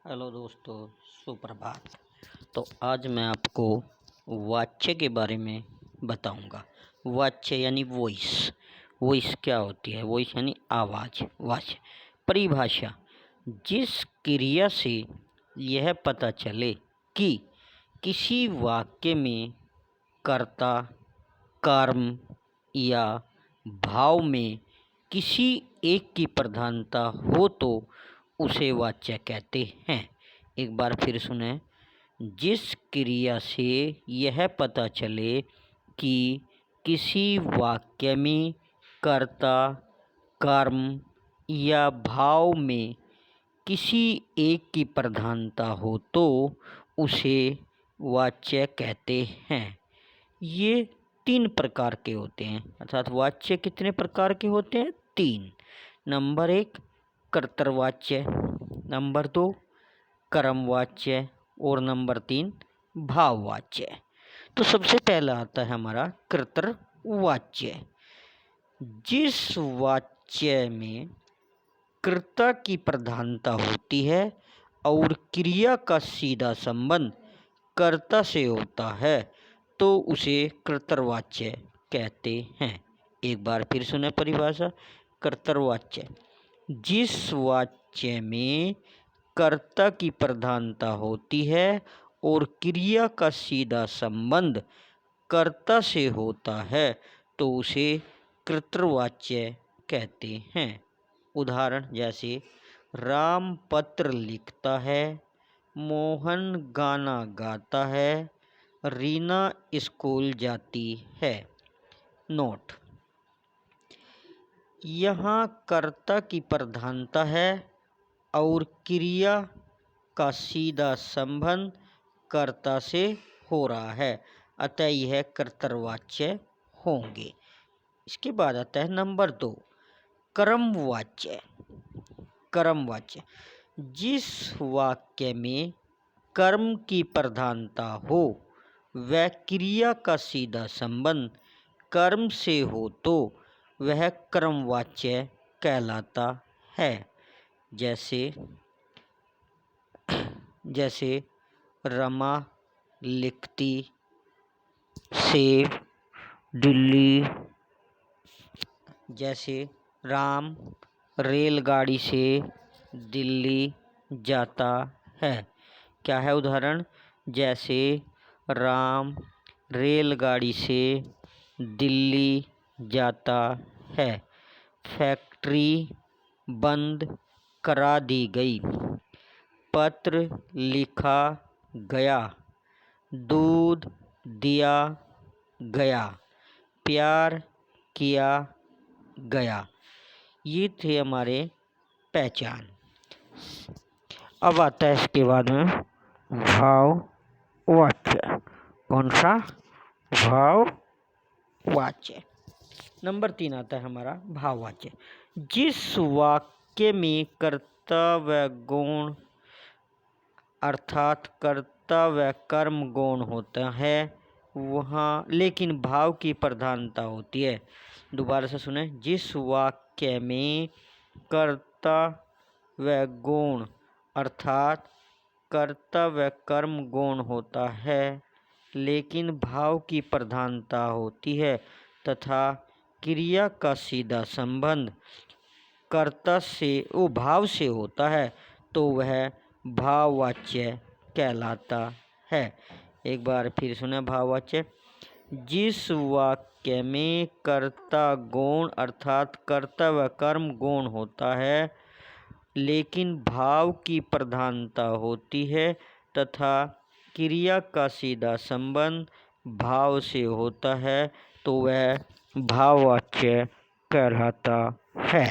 Hello दोस्तों, सुप्रभात। तो आज मैं आपको वाच्य के बारे में बताऊंगा। वाच्य यानी वॉइस। वॉइस क्या होती है? वॉइस यानी आवाज़, वाच्य। परिभाषा: जिस क्रिया से यह पता चले कि किसी वाक्य में कर्ता, कर्म या भाव में किसी एक की प्रधानता हो तो उसे वाच्य कहते हैं। एक बार फिर सुने। जिस क्रिया से यह पता चले कि किसी वाक्य में कर्ता, कर्म या भाव में किसी एक की प्रधानता हो तो उसे वाच्य कहते हैं। ये 3 प्रकार के होते हैं, अर्थात वाच्य कितने प्रकार के होते हैं? 3। नंबर 1 कर्तृवाच्य, नंबर 2 कर्मवाच्य और नंबर 3 भाववाच्य। तो सबसे पहला आता है हमारा कर्तृवाच्य। जिस वाच्य में कर्ता की प्रधानता होती है और क्रिया का सीधा संबंध कर्ता से होता है तो उसे कर्तृवाच्य कहते हैं। एक बार फिर सुने परिभाषा। कर्तृवाच्य: जिस वाच्य में कर्ता की प्रधानता होती है और क्रिया का सीधा संबंध कर्ता से होता है तो उसे कर्तृवाच्य कहते हैं। उदाहरण जैसे राम पत्र लिखता है, मोहन गाना गाता है, रीना स्कूल जाती है। नोट: यहाँ कर्ता की प्रधानता है और क्रिया का सीधा संबंध कर्ता से हो रहा है, अतः यह कर्तृवाच्य होंगे। इसके बाद आता है नंबर 2 कर्मवाच्य। कर्मवाच्य: जिस वाक्य में कर्म की प्रधानता हो वह क्रिया का सीधा संबंध कर्म से हो तो वह कर्मवाच्य कहलाता है। जैसे रमा लिखती से दिल्ली, जैसे राम रेलगाड़ी से दिल्ली जाता है। क्या है उदाहरण? जैसे राम रेलगाड़ी से दिल्ली जाता है। फैक्ट्री बंद करा दी गई, पत्र लिखा गया, दूध दिया गया, प्यार किया गया। ये थे हमारे पहचान। अब आता है इसके बाद में भाववाच्य। कौन सा? भाववाच्य। नंबर 3 आता है हमारा भाववाच्य। जिस वाक्य में कर्ता व गुण अर्थात कर्ता व कर्म गौण होता है वहाँ लेकिन भाव की प्रधानता होती है। दोबारा से सुने। जिस वाक्य में कर्ता व गौण अर्थात कर्ता व कर्म गौण होता है लेकिन भाव की प्रधानता होती है तथा क्रिया का सीधा संबंध कर्ता से भाव से होता है तो वह भाववाच्य कहलाता है। एक बार फिर सुने भाववाच्य। जिस वाक्य में कर्ता गौण अर्थात कर्ता व कर्म गौण होता है लेकिन भाव की प्रधानता होती है तथा क्रिया का सीधा संबंध भाव से होता है तो वह भाववाच्य कहलाता है।